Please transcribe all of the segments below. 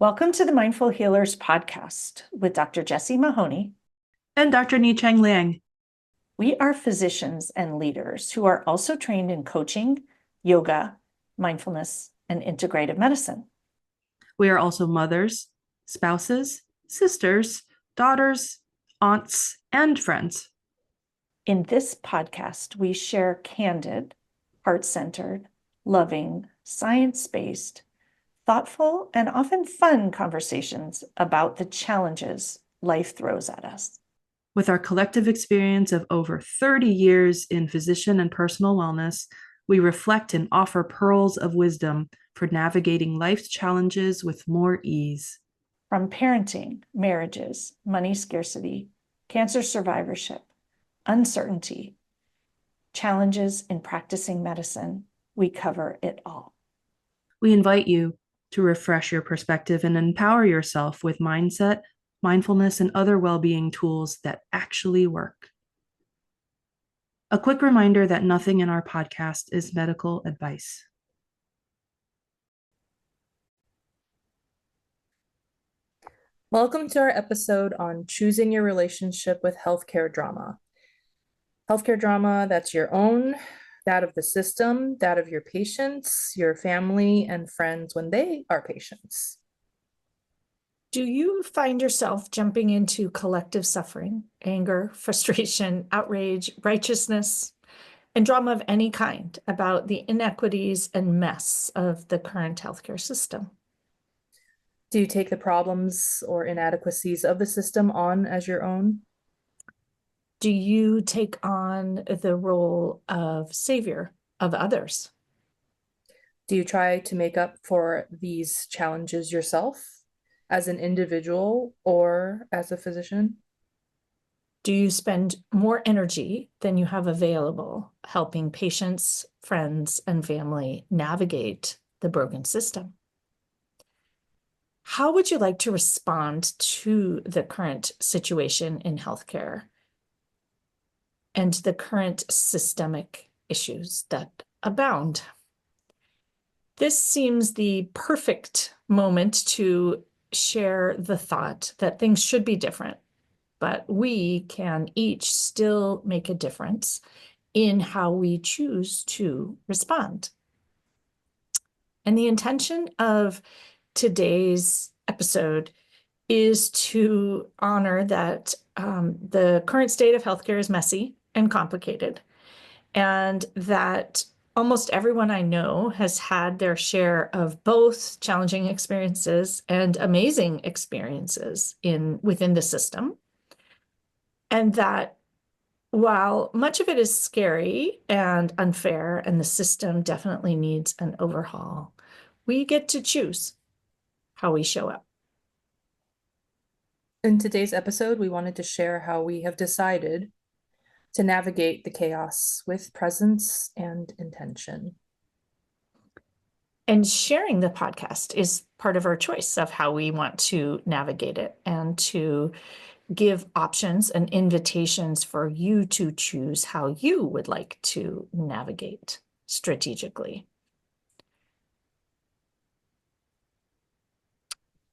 Welcome to the Mindful Healers podcast with Dr. Jessie Mahoney. And Dr. Ni-Cheng Liang. We are physicians and leaders who are also trained in coaching, yoga, mindfulness, and integrative medicine. We are also mothers, spouses, sisters, daughters, aunts, and friends. In this podcast, we share candid, heart-centered, loving, science-based, thoughtful, and often fun conversations about the challenges life throws at us. With our collective experience of over 30 years in physician and personal wellness, we reflect and offer pearls of wisdom for navigating life's challenges with more ease. From parenting, marriages, money scarcity, cancer survivorship, uncertainty, challenges in practicing medicine, we cover it all. We invite you to refresh your perspective and empower yourself with mindset, mindfulness, and other well-being tools that actually work. A quick reminder that nothing in our podcast is medical advice. Welcome to our episode on choosing your relationship with healthcare drama. Healthcare drama that's your own, that of the system, that of your patients, your family, and friends when they are patients. Do you find yourself jumping into collective suffering, anger, frustration, outrage, righteousness, and drama of any kind about the inequities and mess of the current healthcare system? Do you take the problems or inadequacies of the system on as your own? Do you take on the role of savior of others? Do you try to make up for these challenges yourself as an individual or as a physician? Do you spend more energy than you have available helping patients, friends, and family navigate the broken system? How would you like to respond to the current situation in healthcare and the current systemic issues that abound? This seems the perfect moment to share the thought that things should be different, but we can each still make a difference in how we choose to respond. And the intention of today's episode is to honor that the current state of healthcare is messy and complicated, and that almost everyone I know has had their share of both challenging experiences and amazing experiences within the system. And that while much of it is scary and unfair, and the system definitely needs an overhaul, we get to choose how we show up. In today's episode, we wanted to share how we have decided to navigate the chaos with presence and intention. And sharing the podcast is part of our choice of how we want to navigate it and to give options and invitations for you to choose how you would like to navigate strategically.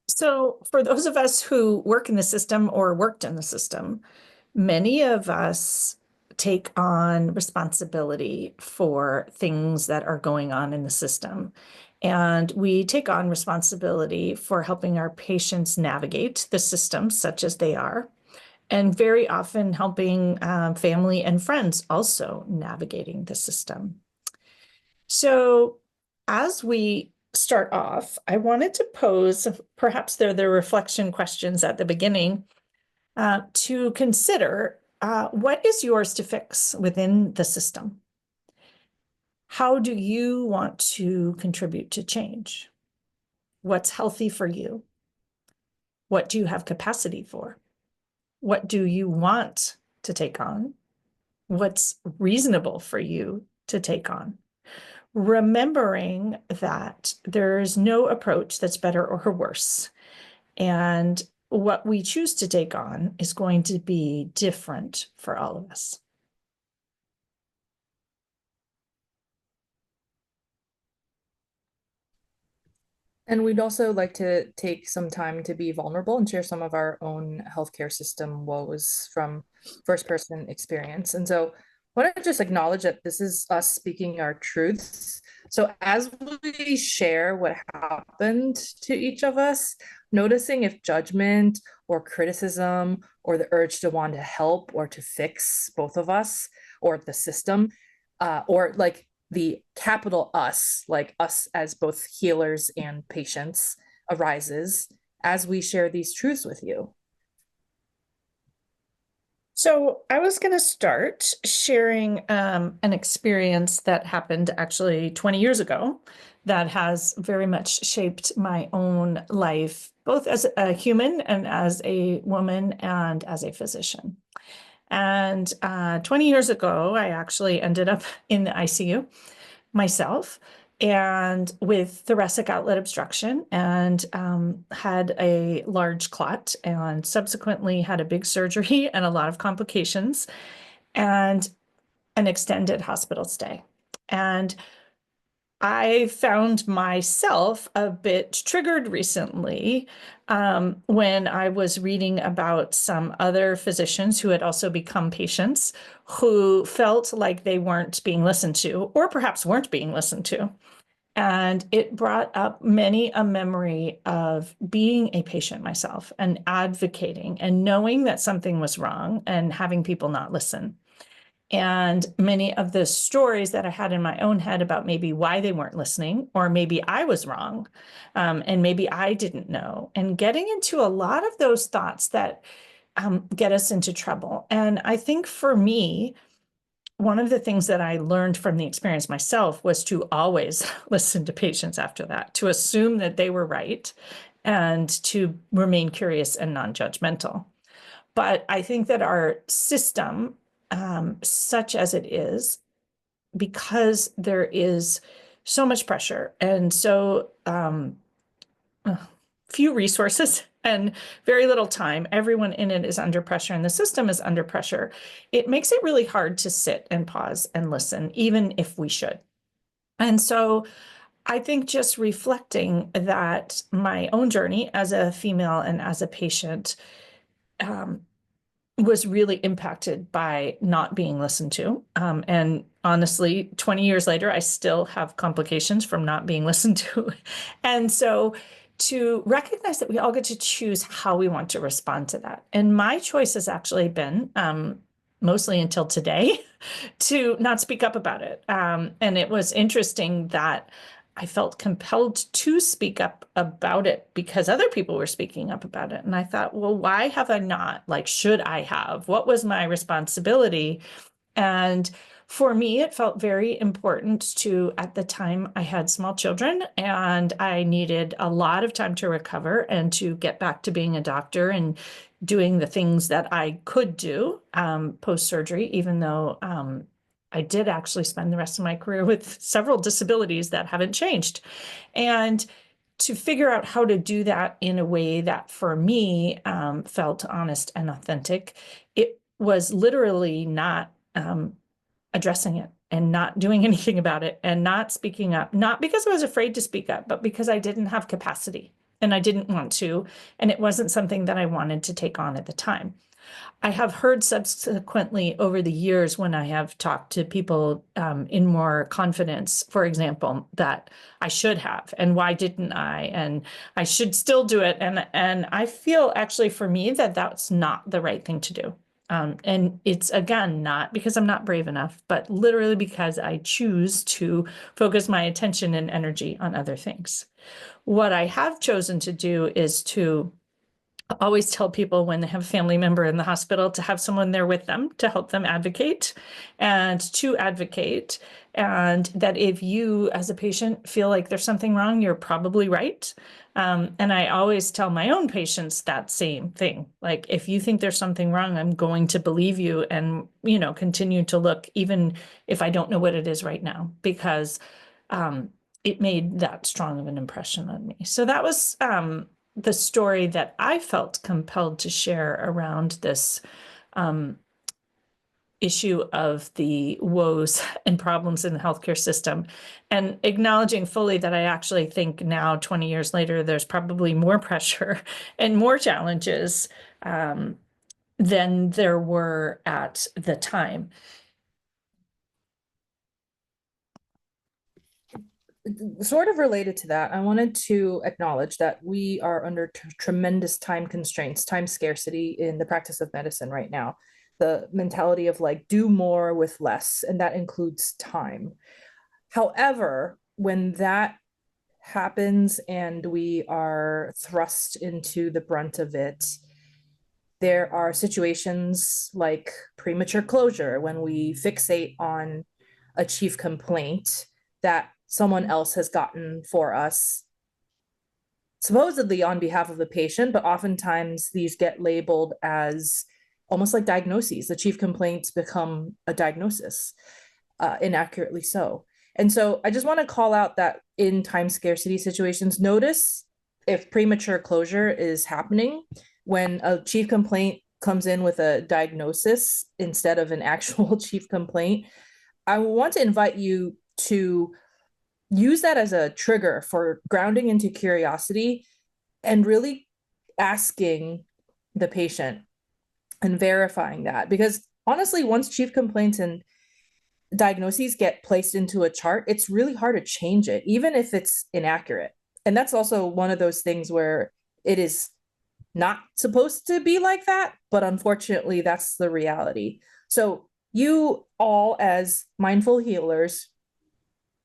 So for those of us who work in the system or worked in the system, many of us take on responsibility for things that are going on in the system. And we take on responsibility for helping our patients navigate the system such as they are, and very often helping family and friends also navigating the system. So as we start off, I wanted to pose, perhaps they're the reflection questions at the beginning, to consider what is yours to fix within the system? How do you want to contribute to change? What's healthy for you? What do you have capacity for? What do you want to take on? What's reasonable for you to take on? Remembering that there's no approach that's better or worse. And what we choose to take on is going to be different for all of us. And we'd also like to take some time to be vulnerable and share some of our own healthcare system woes from first person experience. And so I want to just acknowledge that this is us speaking our truths. So as we share what happened to each of us, noticing if judgment or criticism or the urge to want to help or to fix both of us or the system, or like the capital us, like us as both healers and patients, arises as we share these truths with you. So I was going to start sharing an experience that happened actually 20 years ago that has very much shaped my own life, both as a human and as a woman and as a physician. And 20 years ago, I actually ended up in the ICU myself and with thoracic outlet obstruction and had a large clot and subsequently had a big surgery and a lot of complications and an extended hospital stay. And I found myself a bit triggered recently when I was reading about some other physicians who had also become patients who felt like they weren't being listened to, or perhaps weren't being listened to. And it brought up many a memory of being a patient myself and advocating and knowing that something was wrong and having people not listen. And many of the stories that I had in my own head about maybe why they weren't listening, or maybe I was wrong, and maybe I didn't know, and getting into a lot of those thoughts that get us into trouble. And I think for me, one of the things that I learned from the experience myself was to always listen to patients after that, to assume that they were right, and to remain curious and non-judgmental. But I think that our system, such as it is, because there is so much pressure and so few resources and very little time, everyone in it is under pressure and the system is under pressure. It makes it really hard to sit and pause and listen, even if we should. And so I think just reflecting that my own journey as a female and as a patient was really impacted by not being listened to. And honestly, 20 years later, I still have complications from not being listened to. And so to recognize that we all get to choose how we want to respond to that. And my choice has actually been, mostly until today, to not speak up about it. And it was interesting that I felt compelled to speak up about it because other people were speaking up about it. And I thought, well, why have I not? Like, should I have? What was my responsibility? And for me, it felt very important to, at the time, I had small children and I needed a lot of time to recover and to get back to being a doctor and doing the things that I could do post-surgery, even though I did actually spend the rest of my career with several disabilities that haven't changed. And to figure out how to do that in a way that for me felt honest and authentic, it was literally not addressing it and not doing anything about it and not speaking up, not because I was afraid to speak up, but because I didn't have capacity and I didn't want to, and it wasn't something that I wanted to take on at the time. I have heard subsequently over the years when I have talked to people in more confidence, for example, that I should have, and why didn't I, and I should still do it. And I feel actually for me that that's not the right thing to do. And it's, again, not because I'm not brave enough, but literally because I choose to focus my attention and energy on other things. What I have chosen to do is to always tell people when they have a family member in the hospital to have someone there with them to help them advocate and to advocate. And that if you as a patient feel like there's something wrong, you're probably right. And I always tell my own patients that same thing. Like, if you think there's something wrong, I'm going to believe you and, continue to look, even if I don't know what it is right now, because it made that strong of an impression on me. So that was the story that I felt compelled to share around this issue of the woes and problems in the healthcare system, and acknowledging fully that I actually think now, 20 years later, there's probably more pressure and more challenges than there were at the time. Sort of related to that, I wanted to acknowledge that we are under tremendous time constraints, time scarcity in the practice of medicine right now. The mentality of like, do more with less, and that includes time. However, when that happens and we are thrust into the brunt of it, there are situations like premature closure when we fixate on a chief complaint that someone else has gotten for us, supposedly on behalf of the patient, but oftentimes these get labeled as almost like diagnoses. The chief complaints become a diagnosis, inaccurately so. And so I just want to call out that in time scarcity situations, notice if premature closure is happening when a chief complaint comes in with a diagnosis instead of an actual chief complaint. I want to invite you to use that as a trigger for grounding into curiosity and really asking the patient and verifying that. Because honestly, once chief complaints and diagnoses get placed into a chart, it's really hard to change it, even if it's inaccurate. And that's also one of those things where it is not supposed to be like that, but unfortunately, that's the reality. So you all, as mindful healers,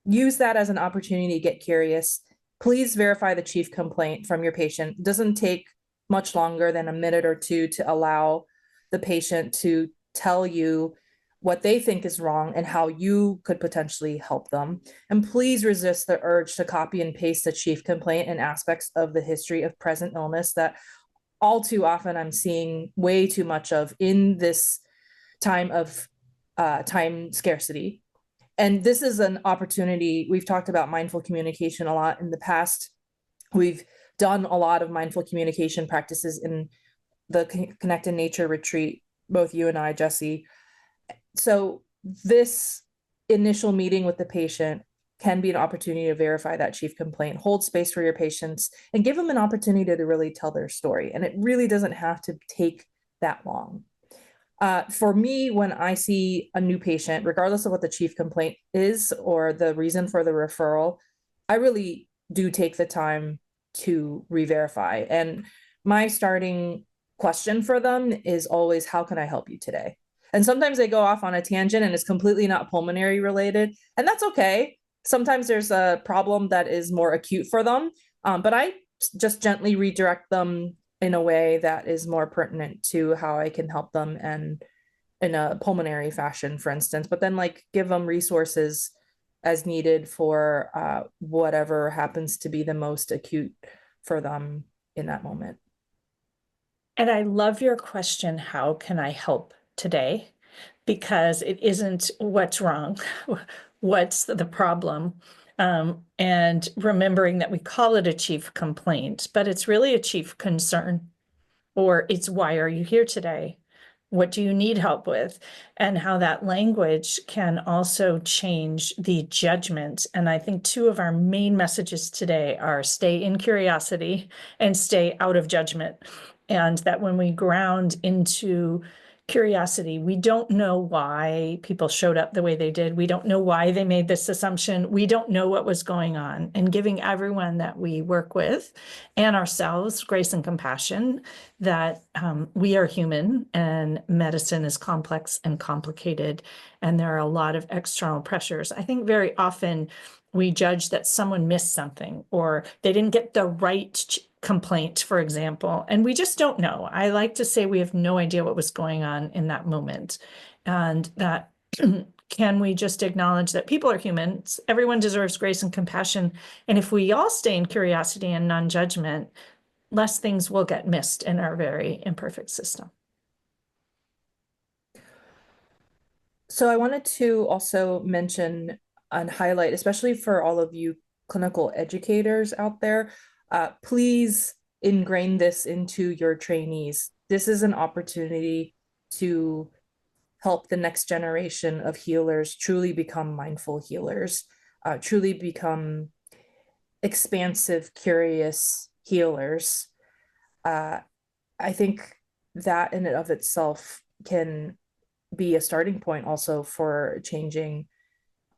use that as an opportunity to get curious. Please verify the chief complaint from your patient. It doesn't take much longer than a minute or two to allow the patient to tell you what they think is wrong and how you could potentially help them. And please resist the urge to copy and paste the chief complaint and aspects of the history of present illness that all too often I'm seeing way too much of in this time of time scarcity. And this is an opportunity. We've talked about mindful communication a lot in the past. We've done a lot of mindful communication practices in the Connect in Nature retreat, both you and I, Jessie. So this initial meeting with the patient can be an opportunity to verify that chief complaint, hold space for your patients, and give them an opportunity to really tell their story. And it really doesn't have to take that long. For me, when I see a new patient, regardless of what the chief complaint is or the reason for the referral, I really do take the time to re-verify. And my starting question for them is always, how can I help you today? And sometimes they go off on a tangent and it's completely not pulmonary related, and that's okay. Sometimes there's a problem that is more acute for them, but I just gently redirect them in a way that is more pertinent to how I can help them, and in a pulmonary fashion, for instance, but then like give them resources as needed for whatever happens to be the most acute for them in that moment. And I love your question, how can I help today? Because it isn't what's wrong, what's the problem? And remembering that we call it a chief complaint, but it's really a chief concern, or it's why are you here today? What do you need help with? And how that language can also change the judgment. And I think two of our main messages today are stay in curiosity and stay out of judgment. And that when we ground into curiosity, we don't know why people showed up the way they did. We don't know why they made this assumption. We don't know what was going on. And giving everyone that we work with and ourselves grace and compassion that we are human and medicine is complex and complicated. And there are a lot of external pressures. I think very often we judge that someone missed something or they didn't get the right complaint, for example, and we just don't know. I like to say we have no idea what was going on in that moment, and that can we just acknowledge that people are humans, everyone deserves grace and compassion, and if we all stay in curiosity and non-judgment, less things will get missed in our very imperfect system. So I wanted to also mention and highlight, especially for all of you clinical educators out there, please ingrain this into your trainees. This is an opportunity to help the next generation of healers truly become mindful healers, truly become expansive, curious healers. I think that in and of itself can be a starting point also for changing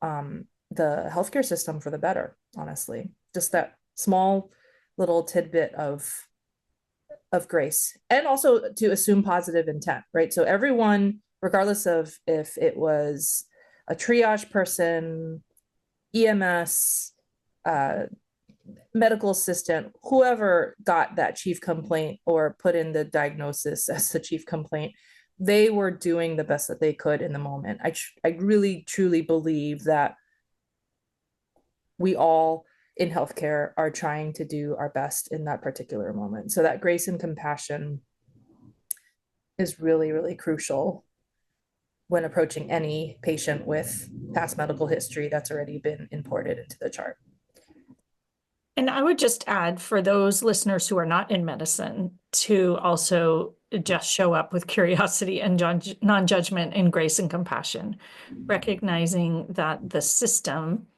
the healthcare system for the better, honestly. Just that small little tidbit of grace, and also to assume positive intent, right? So everyone, regardless of if it was a triage person, EMS, medical assistant, whoever got that chief complaint or put in the diagnosis as the chief complaint, they were doing the best that they could in the moment. I really truly believe that we all in healthcare are trying to do our best in that particular moment. So that grace and compassion is really, really crucial when approaching any patient with past medical history that's already been imported into the chart. And I would just add, for those listeners who are not in medicine, to also just show up with curiosity and non-judgment and grace and compassion, recognizing that the system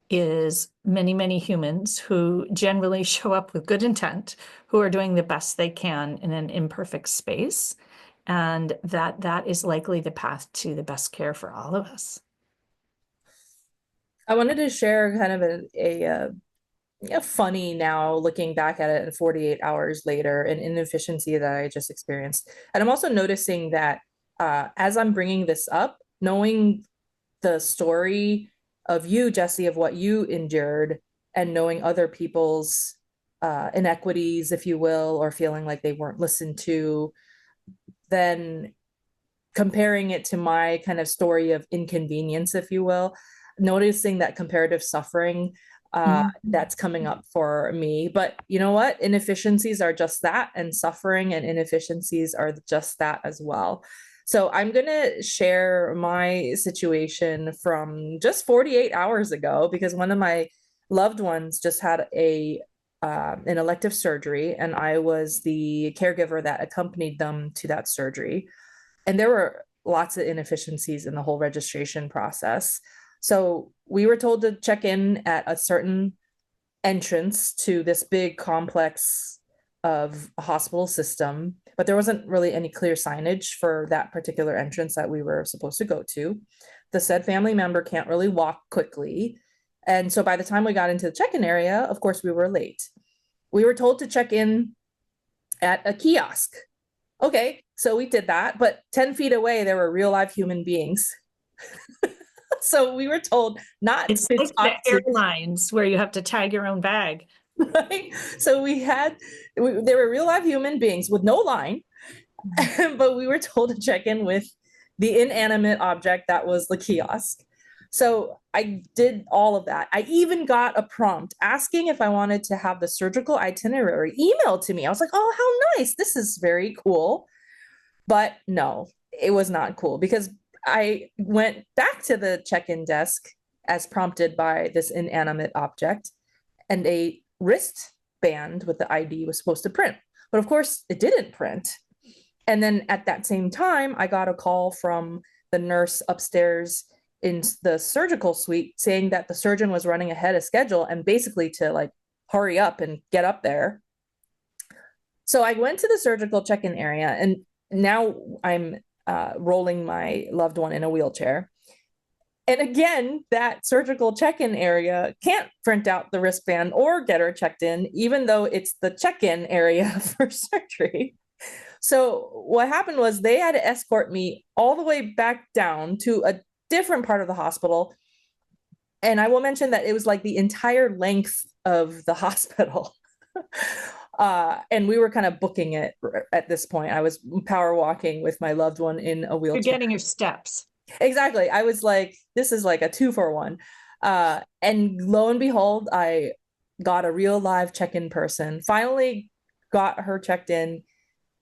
is many, many humans who generally show up with good intent, who are doing the best they can in an imperfect space, and that is likely the path to the best care for all of us. I wanted to share kind of a funny, now looking back at it 48 hours later, an inefficiency that I just experienced. And I'm also noticing that as I'm bringing this up, knowing the story of you, Jessie, of what you endured, and knowing other people's inequities, if you will, or feeling like they weren't listened to, then comparing it to my kind of story of inconvenience, if you will, noticing that comparative suffering that's coming up for me. But you know what? Inefficiencies are just that, and suffering and inefficiencies are just that as well. So I'm going to share my situation from just 48 hours ago, because one of my loved ones just had an elective surgery, and I was the caregiver that accompanied them to that surgery. And there were lots of inefficiencies in the whole registration process. So we were told to check in at a certain entrance to this big complex of a hospital system, but there wasn't really any clear signage for that particular entrance that we were supposed to go to. The said family member can't really walk quickly. And so by the time we got into the check-in area, of course, we were late. We were told to check in at a kiosk. Okay, so we did that, but 10 feet away, there were real live human beings. So we were told not It's to like talk the to airlines where you have to tag your own bag. right? So there were real live human beings with no line, but we were told to check in with the inanimate object that was the kiosk. So I did all of that. I even got a prompt asking if I wanted to have the surgical itinerary emailed to me. I was like, oh, how nice. This is very cool. But no, it was not cool, because I went back to the check-in desk as prompted by this inanimate object, and a wristband with the ID was supposed to print. But of course, it didn't print. And then at that same time, I got a call from the nurse upstairs in the surgical suite saying that the surgeon was running ahead of schedule, and basically to like hurry up and get up there. So I went to the surgical check-in area, and now I'm rolling my loved one in a wheelchair. And again, that surgical check-in area can't print out the wristband or get her checked in, even though it's the check-in area for surgery. So what happened was they had to escort me all the way back down to a different part of the hospital. And I will mention that it was like the entire length of the hospital. And we were kind of booking it at this point. I was power walking with my loved one in a wheelchair. You're getting your steps. Exactly. I was like, this is like a 2-for-1. And lo and behold, I got a real live check-in person, finally got her checked in,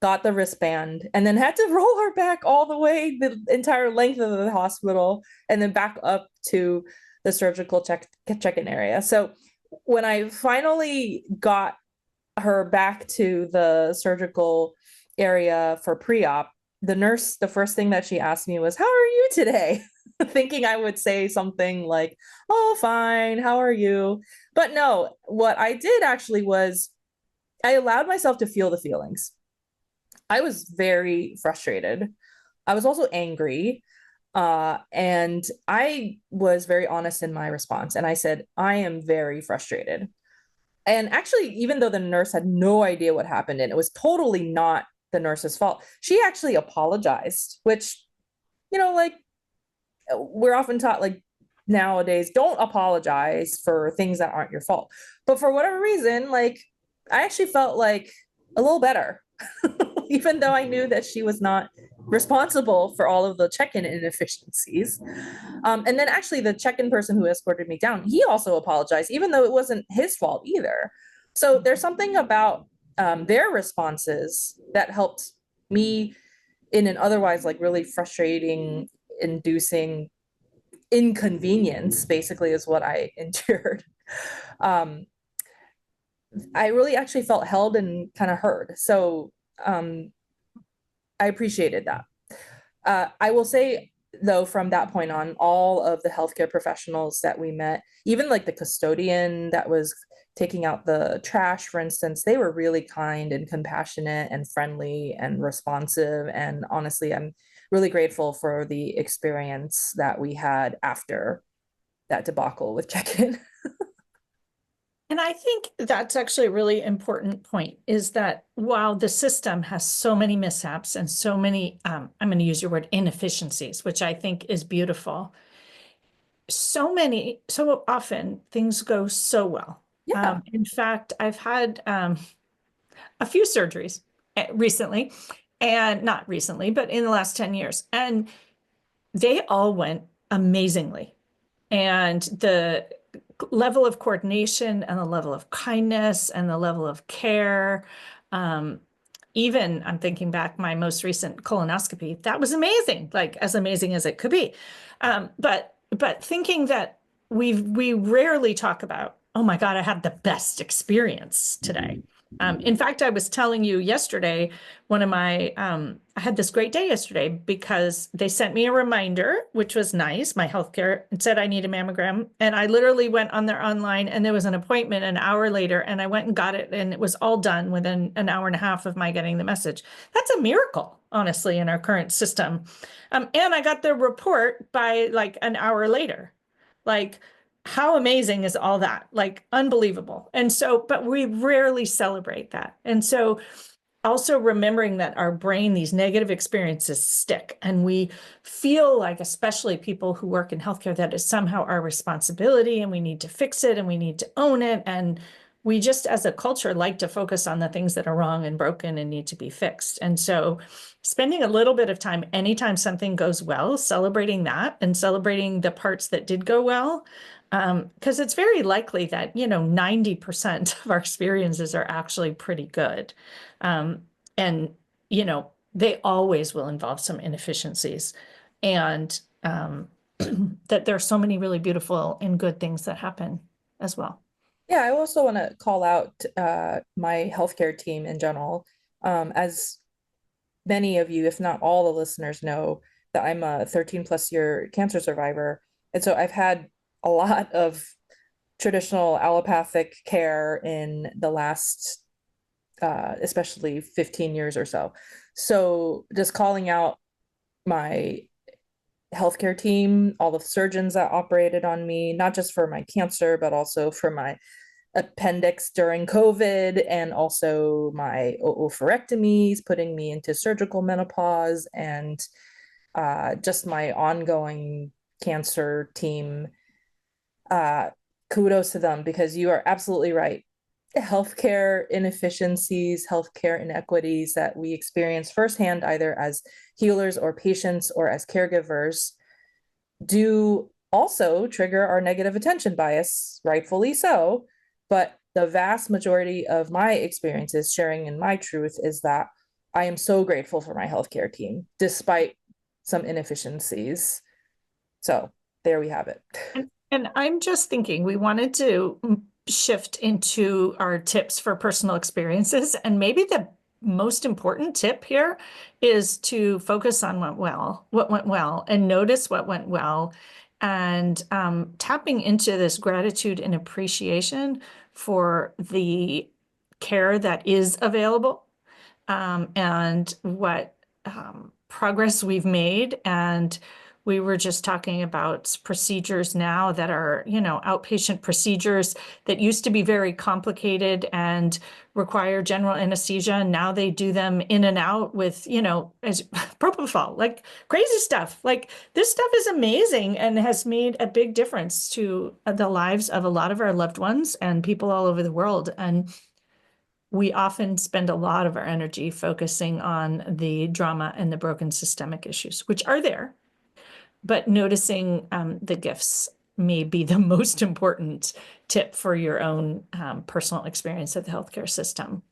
got the wristband, and then had to roll her back all the way the entire length of the hospital, and then back up to the surgical check-in area. So when I finally got her back to the surgical area for pre-op, the nurse, the first thing that she asked me was, "How are you today?" Thinking I would say something like, "Oh, fine, how are you?" But no, what I did actually was I allowed myself to feel the feelings. I was very frustrated. I was also angry. And I was very honest in my response. And I said, "I am very frustrated." And actually, even though the nurse had no idea what happened and it was totally not the nurse's fault, she actually apologized, which, like we're often taught, like, nowadays, don't apologize for things that aren't your fault. But for whatever reason, like, I actually felt like a little better, even though I knew that she was not responsible for all of the check-in inefficiencies. And then actually the check-in person who escorted me down, he also apologized, even though it wasn't his fault either. So there's something about their responses that helped me in an otherwise like really frustrating, inducing inconvenience, basically, is what I endured. Um, I really actually felt held and kind of heard. So I appreciated that. I will say, though, from that point on, all of the healthcare professionals that we met, even like the custodian that was taking out the trash, for instance, they were really kind and compassionate and friendly and responsive. And honestly, I'm really grateful for the experience that we had after that debacle with check-in. And I think that's actually a really important point, is that while the system has so many mishaps and so many, I'm going to use your word, inefficiencies, which I think is beautiful, so often things go so well. Yeah. In fact, I've had a few surgeries recently, and not recently, but in the last 10 years, and they all went amazingly. And the level of coordination and the level of kindness and the level of care, even I'm thinking back, my most recent colonoscopy, that was amazing, like as amazing as it could be. But thinking that we rarely talk about, oh my God, I had the best experience today. In fact, I was telling you yesterday, I had this great day yesterday because they sent me a reminder, which was nice. My healthcare said I need a mammogram. And I literally went on their online and there was an appointment an hour later and I went and got it and it was all done within an hour and a half of my getting the message. That's a miracle, honestly, in our current system. And I got the report by like an hour later. Like, how amazing is all that? Like, unbelievable. And so, but we rarely celebrate that. And so, also remembering that our brain, these negative experiences stick, and we feel like, especially people who work in healthcare, that is somehow our responsibility and we need to fix it and we need to own it. And we just, as a culture, like to focus on the things that are wrong and broken and need to be fixed. And so spending a little bit of time anytime something goes well, celebrating that and celebrating the parts that did go well, because it's very likely that, 90% of our experiences are actually pretty good. And, they always will involve some inefficiencies. And that there are so many really beautiful and good things that happen as well. Yeah, I also want to call out my healthcare team in general. As many of you, if not all the listeners know, that I'm a 13 plus year cancer survivor. And so I've had a lot of traditional allopathic care in the last, especially 15 years or so. So just calling out my healthcare team, all the surgeons that operated on me, not just for my cancer, but also for my appendix during COVID and also my oophorectomies, putting me into surgical menopause, and just my ongoing cancer team. Kudos to them, because you are absolutely right. Healthcare inefficiencies, healthcare inequities that we experience firsthand, either as healers or patients or as caregivers, do also trigger our negative attention bias, rightfully so. But the vast majority of my experiences sharing in my truth is that I am so grateful for my healthcare team, despite some inefficiencies. So there we have it. And I'm just thinking, we wanted to shift into our tips for personal experiences. And maybe the most important tip here is to focus on what went well, and notice what went well, and tapping into this gratitude and appreciation for the care that is available, and what progress we've made. And we were just talking about procedures now that are, outpatient procedures that used to be very complicated and require general anesthesia. And now they do them in and out with, as propofol, like crazy stuff. Like, this stuff is amazing and has made a big difference to the lives of a lot of our loved ones and people all over the world. And we often spend a lot of our energy focusing on the drama and the broken systemic issues, which are there. But noticing the gifts may be the most important tip for your own personal experience of the healthcare system.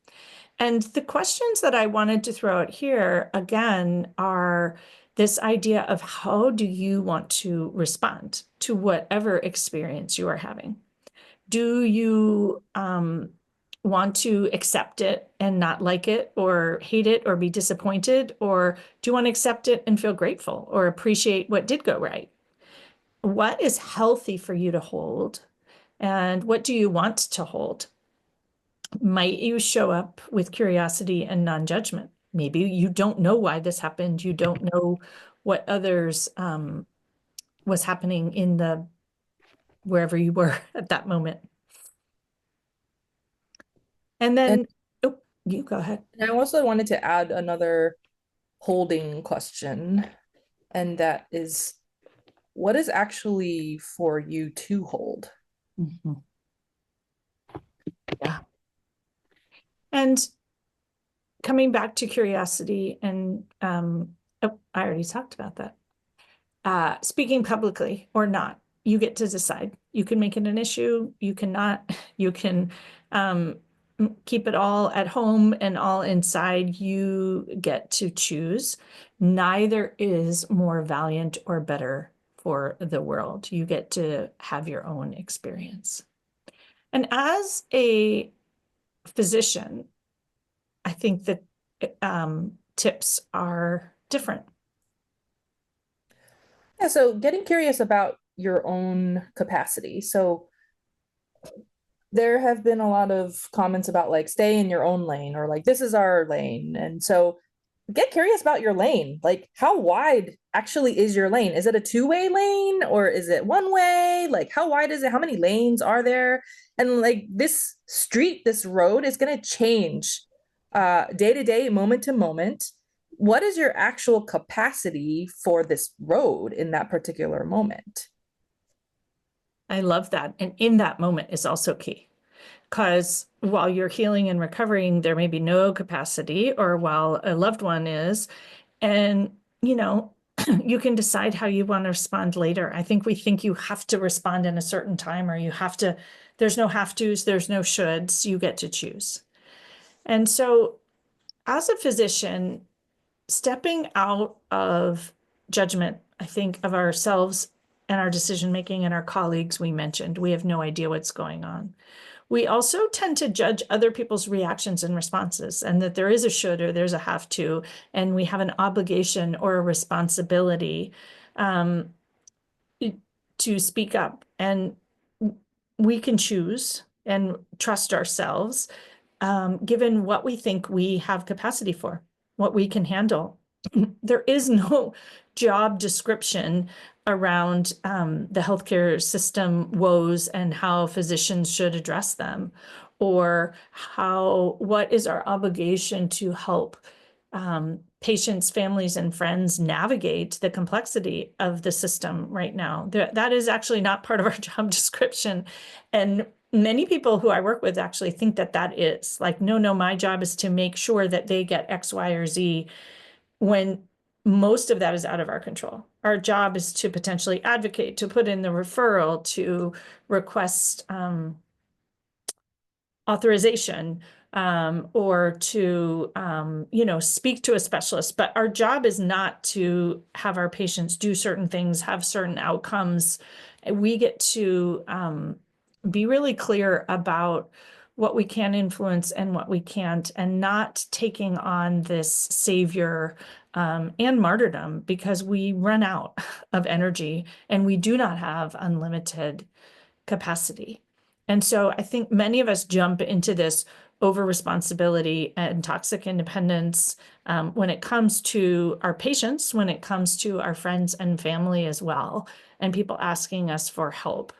And the questions that I wanted to throw out here, again, are this idea of how do you want to respond to whatever experience you are having? Do you want to accept it and not like it or hate it or be disappointed? Or do you want to accept it and feel grateful or appreciate what did go right? What is healthy for you to hold? And what do you want to hold? Might you show up with curiosity and non-judgment? Maybe you don't know why this happened. You don't know what others was happening in the wherever you were at that moment. And then, oh, you go ahead. I also wanted to add another holding question, and that is, what is actually for you to hold? Mm-hmm. Yeah. And coming back to curiosity and, oh, I already talked about that. Speaking publicly or not, you get to decide. You can make it an issue. You cannot. You can keep it all at home and all inside. You get to choose. Neither is more valiant or better for the world. You get to have your own experience. And as a physician, I think that tips are different. Yeah, so getting curious about your own capacity. So there have been a lot of comments about like stay in your own lane, or like this is our lane. And so get curious about your lane. Like, how wide actually is your lane? Is it a two-way lane or is it one way? Like, how wide is it? How many lanes are there? And like this street, this road is going to change day to day, moment to moment. What is your actual capacity for this road in that particular moment? I love that. And in that moment is also key, because while you're healing and recovering, there may be no capacity, or while a loved one is, and, you can decide how you want to respond later. I think we think you have to respond in a certain time, or you have to, there's no have to's, there's no shoulds, you get to choose. And so as a physician, stepping out of judgment, I think, of ourselves and our decision-making and our colleagues, we mentioned, we have no idea what's going on. We also tend to judge other people's reactions and responses, and that there is a should or there's a have to, and we have an obligation or a responsibility to speak up. And we can choose and trust ourselves, given what we think we have capacity for, what we can handle. There is no job description around the healthcare system woes and how physicians should address them, or what is our obligation to help patients, families, and friends navigate the complexity of the system right now. That is actually not part of our job description. And many people who I work with actually think that that is like, no, my job is to make sure that they get X, Y, or Z, when most of that is out of our control. Our job is to potentially advocate, to put in the referral, to request authorization, or to, speak to a specialist. But our job is not to have our patients do certain things, have certain outcomes. We get to be really clear about what we can influence and what we can't, and not taking on this savior and martyrdom, because we run out of energy and we do not have unlimited capacity. And so I think many of us jump into this over responsibility and toxic independence when it comes to our patients, when it comes to our friends and family as well, and people asking us for help.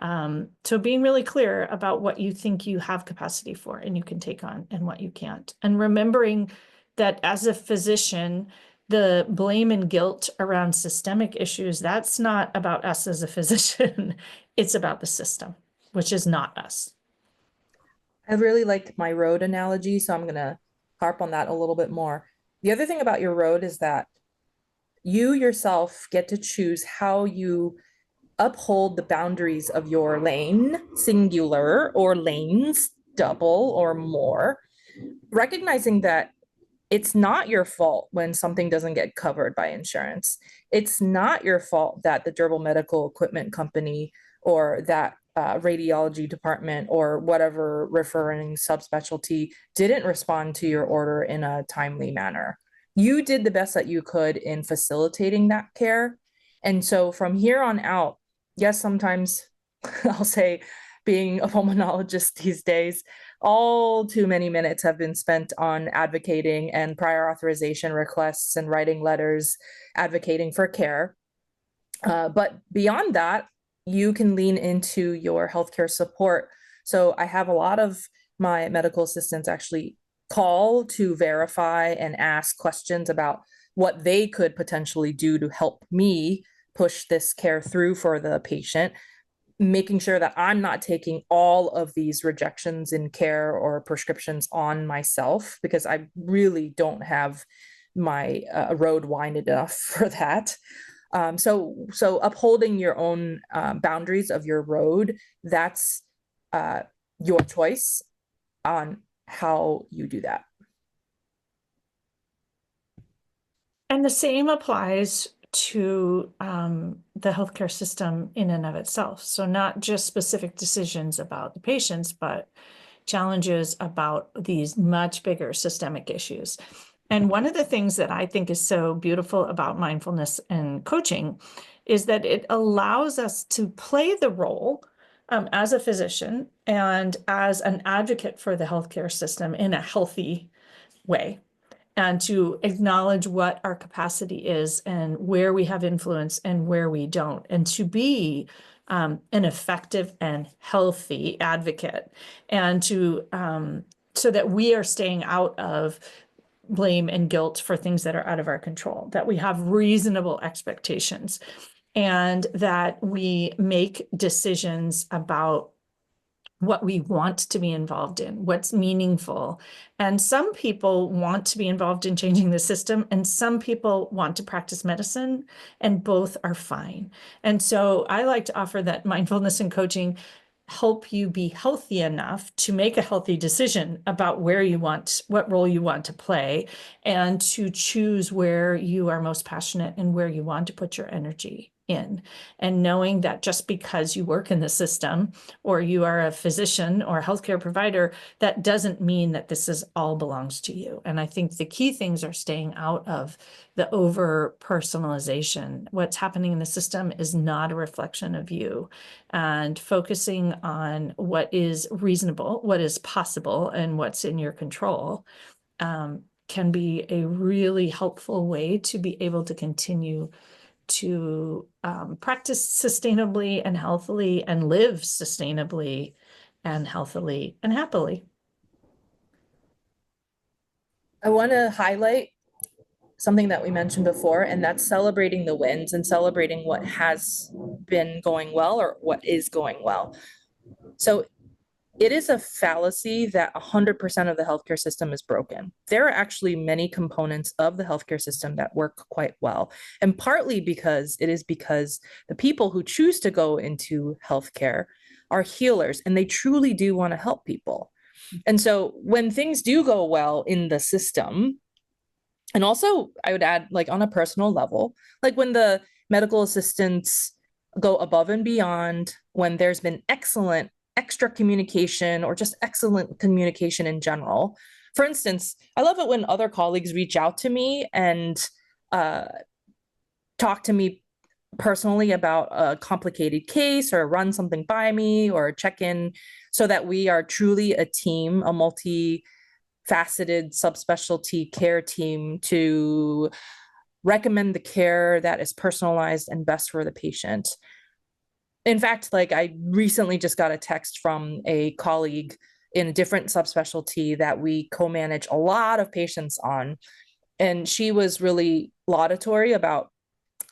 So being really clear about what you think you have capacity for and you can take on and what you can't. And remembering that as a physician, the blame and guilt around systemic issues, that's not about us as a physician. It's about the system, which is not us. I really liked my road analogy, so I'm going to harp on that a little bit more. The other thing about your road is that you yourself get to choose how you uphold the boundaries of your lane, singular, or lanes, double or more, recognizing that it's not your fault when something doesn't get covered by insurance. It's not your fault that the durable medical equipment company or that radiology department or whatever referring subspecialty didn't respond to your order in a timely manner. You did the best that you could in facilitating that care. And so from here on out, yes, sometimes I'll say, being a pulmonologist these days, all too many minutes have been spent on advocating and prior authorization requests and writing letters advocating for care. But beyond that, you can lean into your healthcare support. So I have a lot of my medical assistants actually call to verify and ask questions about what they could potentially do to help me push this care through for the patient, making sure that I'm not taking all of these rejections in care or prescriptions on myself, because I really don't have my road winded enough for that. So upholding your own boundaries of your road, that's your choice on how you do that. And the same applies to the healthcare system in and of itself. So not just specific decisions about the patients, but challenges about these much bigger systemic issues. And one of the things that I think is so beautiful about mindfulness and coaching is that it allows us to play the role as a physician and as an advocate for the healthcare system in a healthy way, and to acknowledge what our capacity is and where we have influence and where we don't, and to be an effective and healthy advocate, and to so that we are staying out of blame and guilt for things that are out of our control, that we have reasonable expectations, and that we make decisions about what we want to be involved in, what's meaningful. And some people want to be involved in changing the system, and some people want to practice medicine, and both are fine. And so I like to offer that mindfulness and coaching help you be healthy enough to make a healthy decision about where you want, what role you want to play, and to choose where you are most passionate and where you want to put your energy in. And knowing that just because you work in the system or you are a physician or a healthcare provider, that doesn't mean that this is all belongs to you. And I think the key things are staying out of the over personalization. What's happening in the system is not a reflection of you, and focusing on what is reasonable, what is possible, and what's in your control can be a really helpful way to be able to continue to practice sustainably and healthily and live sustainably and healthily and happily. I want to highlight something that we mentioned before, and that's celebrating the wins and celebrating what has been going well or what is going well. So it is a fallacy that 100% of the healthcare system is broken. There are actually many components of the healthcare system that work quite well. And partly because the people who choose to go into healthcare are healers, and they truly do want to help people. And so when things do go well in the system, and also I would add, like on a personal level, like when the medical assistants go above and beyond, when there's been excellent extra communication or just excellent communication in general. For instance, I love it when other colleagues reach out to me and talk to me personally about a complicated case or run something by me or check in, so that we are truly a team, a multi-faceted subspecialty care team to recommend the care that is personalized and best for the patient. In fact, like, I recently just got a text from a colleague in a different subspecialty that we co-manage a lot of patients on, and she was really laudatory about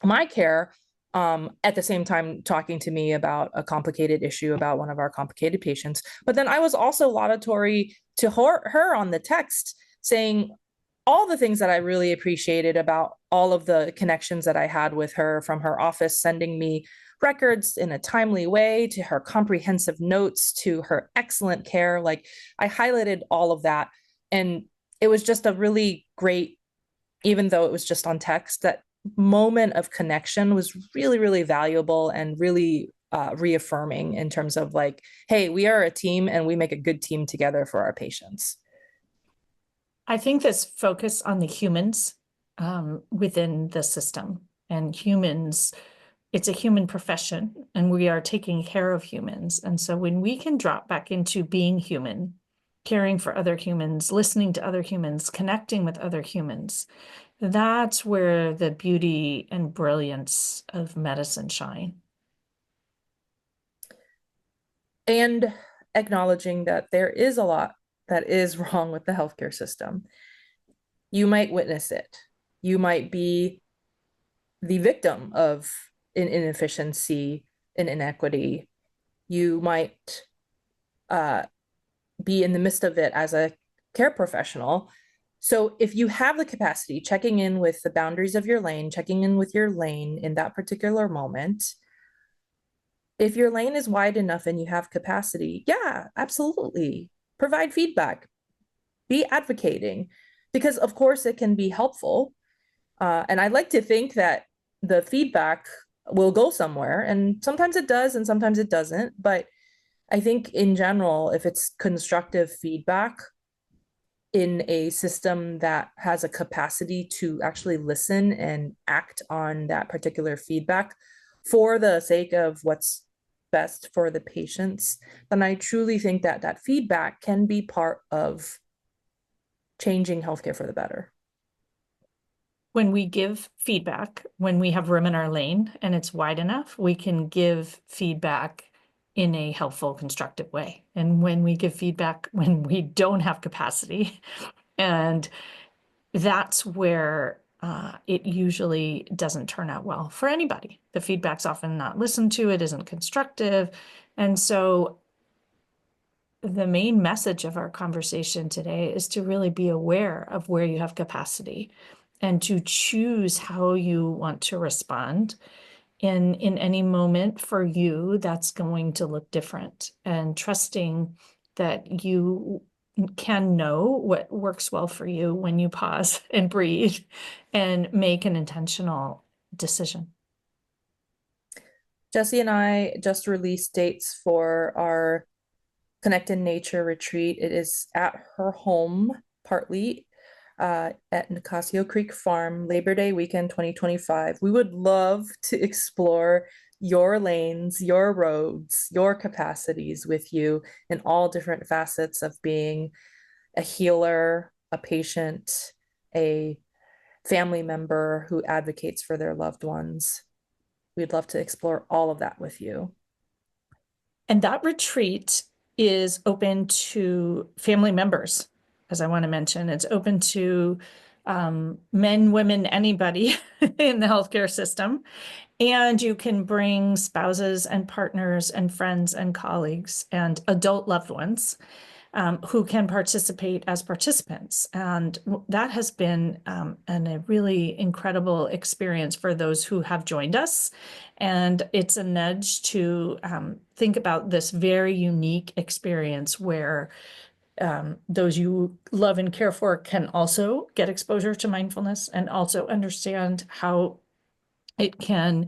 my care, at the same time talking to me about a complicated issue about one of our complicated patients. But then I was also laudatory to her on the text, saying all the things that I really appreciated about all of the connections that I had with her, from her office sending me records in a timely way, to her comprehensive notes, to her excellent care. Like, I highlighted all of that. And it was just a really great, even though it was just on text, that moment of connection was really, really valuable and really reaffirming in terms of like, hey, we are a team and we make a good team together for our patients. I think this focus on the humans within the system, and humans, it's a human profession and we are taking care of humans. And so when we can drop back into being human, caring for other humans, listening to other humans, connecting with other humans, that's where the beauty and brilliance of medicine shine. And acknowledging that there is a lot that is wrong with the healthcare system. You might witness it. You might be the victim of an inefficiency, an inequity. You might be in the midst of it as a care professional. So if you have the capacity, checking in with the boundaries of your lane, checking in with your lane in that particular moment. If your lane is wide enough and you have capacity, yeah, absolutely. Provide feedback, be advocating, because of course it can be helpful. And I like to think that the feedback will go somewhere, and sometimes it does and sometimes it doesn't. But I think in general, if it's constructive feedback in a system that has a capacity to actually listen and act on that particular feedback for the sake of what's best for the patients, then I truly think that that feedback can be part of changing healthcare for the better. When we give feedback, when we have room in our lane and it's wide enough, we can give feedback in a helpful, constructive way. And when we give feedback when we don't have capacity, and that's where it usually doesn't turn out well for anybody. The feedback's often not listened to, it isn't constructive. And so the main message of our conversation today is to really be aware of where you have capacity and to choose how you want to respond. In any moment for you, that's going to look different, and trusting that you can know what works well for you when you pause and breathe and make an intentional decision. Jessie and I just released dates for our Connect in Nature retreat. It is at her home, partly at Nicasio Creek Farm, Labor Day weekend 2025. We would love to explore your lanes, your roads, your capacities with you in all different facets of being a healer, a patient, a family member who advocates for their loved ones. We'd love to explore all of that with you. And that retreat is open to family members, as I want to mention. It's open to men, women, anybody in the healthcare system. And you can bring spouses and partners and friends and colleagues and adult loved ones who can participate as participants. And that has been a really incredible experience for those who have joined us. And it's a nudge to think about this very unique experience where those you love and care for can also get exposure to mindfulness and also understand how It can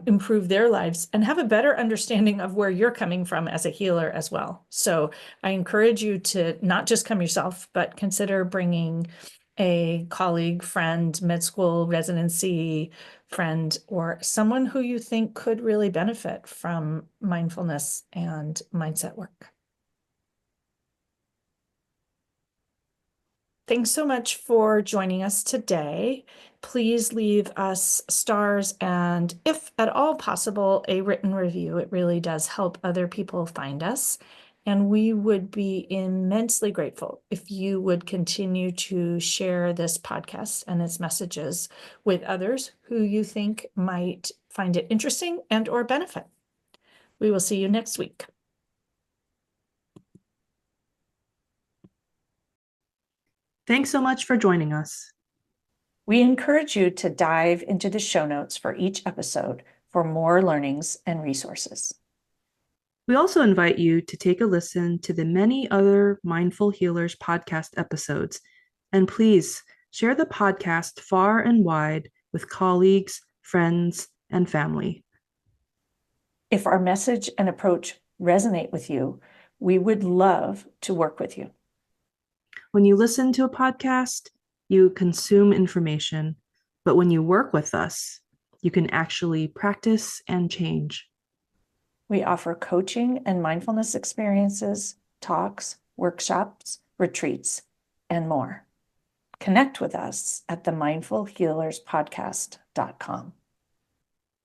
improve their lives and have a better understanding of where you're coming from as a healer as well. So I encourage you to not just come yourself, but consider bringing a colleague, friend, med school residency friend, or someone who you think could really benefit from mindfulness and mindset work. Thanks so much for joining us today. Please leave us stars and, if at all possible, a written review. It really does help other people find us. And we would be immensely grateful if you would continue to share this podcast and its messages with others who you think might find it interesting and or benefit. We will see you next week. Thanks so much for joining us. We encourage you to dive into the show notes for each episode for more learnings and resources. We also invite you to take a listen to the many other Mindful Healers podcast episodes. And please share the podcast far and wide with colleagues, friends, and family. If our message and approach resonate with you, we would love to work with you. When you listen to a podcast, you consume information, but when you work with us, you can actually practice and change. We offer coaching and mindfulness experiences, talks, workshops, retreats, and more. Connect with us at themindfulhealerspodcast.com.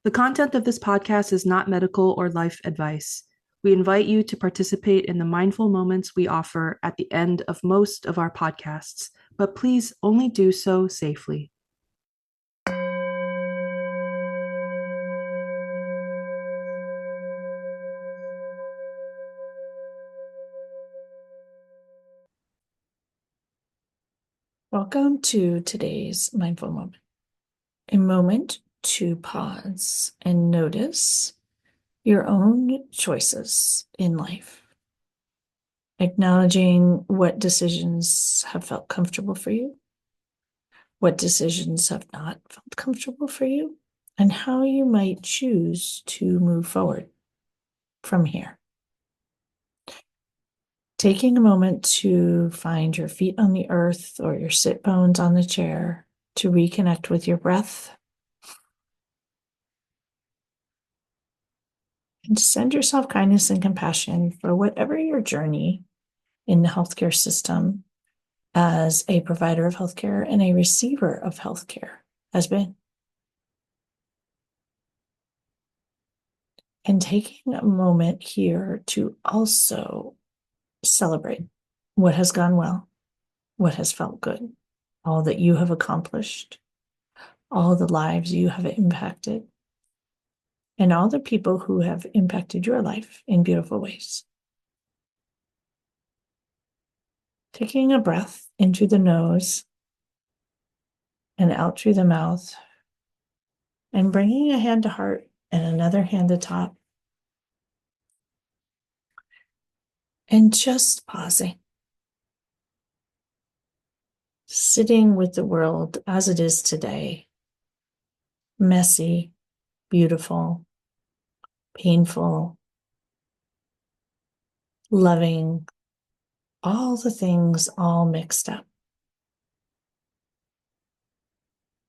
The content of this podcast is not medical or life advice. We invite you to participate in the mindful moments we offer at the end of most of our podcasts, but please only do so safely. Welcome to today's mindful moment. A moment to pause and notice your own choices in life. Acknowledging what decisions have felt comfortable for you, what decisions have not felt comfortable for you, and how you might choose to move forward from here. Taking a moment to find your feet on the earth or your sit bones on the chair to reconnect with your breath. And send yourself kindness and compassion for whatever your journey in the healthcare system as a provider of healthcare and a receiver of healthcare has been. And taking a moment here to also celebrate what has gone well, what has felt good, all that you have accomplished, all the lives you have impacted, and all the people who have impacted your life in beautiful ways. Taking a breath into the nose and out through the mouth, and bringing a hand to heart and another hand to top. And just pausing. Sitting with the world as it is today. Messy, beautiful, painful, loving, all the things all mixed up.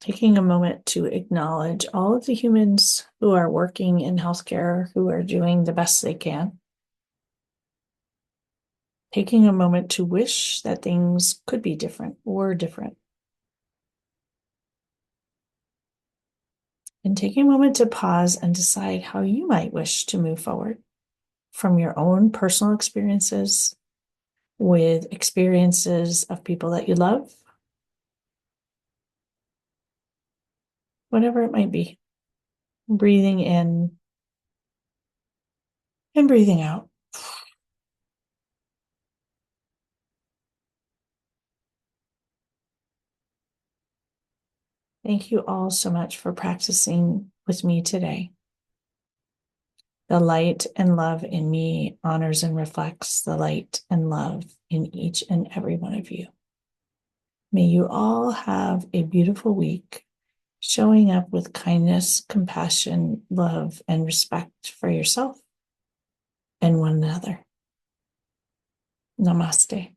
Taking a moment to acknowledge all of the humans who are working in healthcare, who are doing the best they can. Taking a moment to wish that things could be different or different. And taking a moment to pause and decide how you might wish to move forward from your own personal experiences with experiences of people that you love, whatever it might be. Breathing in and breathing out. Thank you all so much for practicing with me today. The light and love in me honors and reflects the light and love in each and every one of you. May you all have a beautiful week, showing up with kindness, compassion, love, and respect for yourself and one another. Namaste.